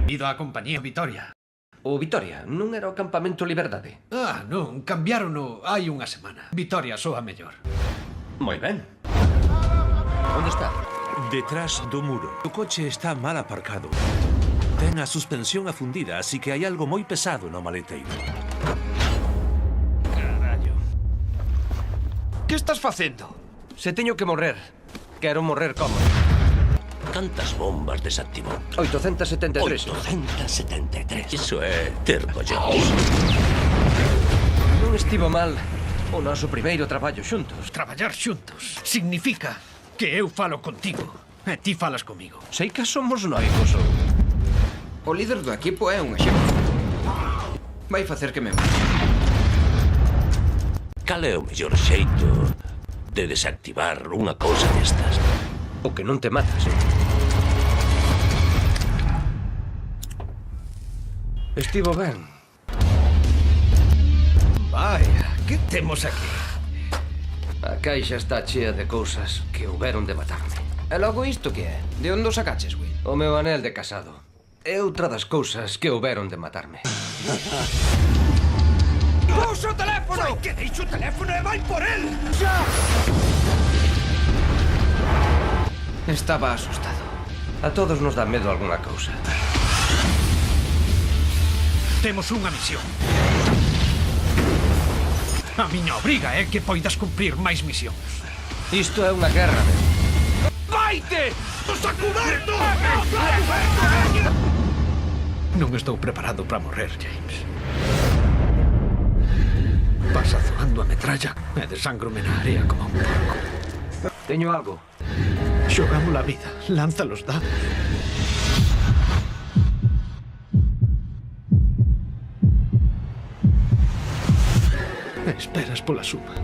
Ido á compañía Vitoria. O Vitoria non era o campamento Liberdade? Ah, non, cambiárono hai unha semana. Vitoria soa mellor. Moi ben. Onde está? Detrás do muro. O coche está mal aparcado. Ten a suspensión afundida, así que hai algo moi pesado no maleteiro. Carallo. Que estás facendo? Se teño que morrer, quero morrer cómodo. Cantas bombas desactivou? 873. 873. Iso é ter collóns. Non estivo mal o noso primeiro traballo xuntos. Traballar xuntos significa que eu falo contigo e ti falas comigo. Sei que somos noivos ou... O líder do equipo é un exemplo. Vai facer que me mate. Cal é o mellor xeito de desactivar unha cousa destas? O que non te matas. Estivo ben. Vaya, que temos aquí? A caixa está chea de cousas que houberon de matarme. E logo isto que é? De onde o sacaches, Will? O meu anel de casado. É outra das cousas que houberon de matarme. Puxa o teléfono! Vai que deixo o teléfono e vai por el! Xa! Estaba asustado. A todos nos dá medo algunha cousa. Temos unha misión. A miña obriga é que poidas cumprir máis misións. Isto é unha guerra, meu. Vaite! Os a cuberto! Non estou preparado para morrer, James. Vas azoando a metralla e desangrome na area como un porco. Teño algo. Xogamos a vida. Lanza los dados. Esperas pola suma.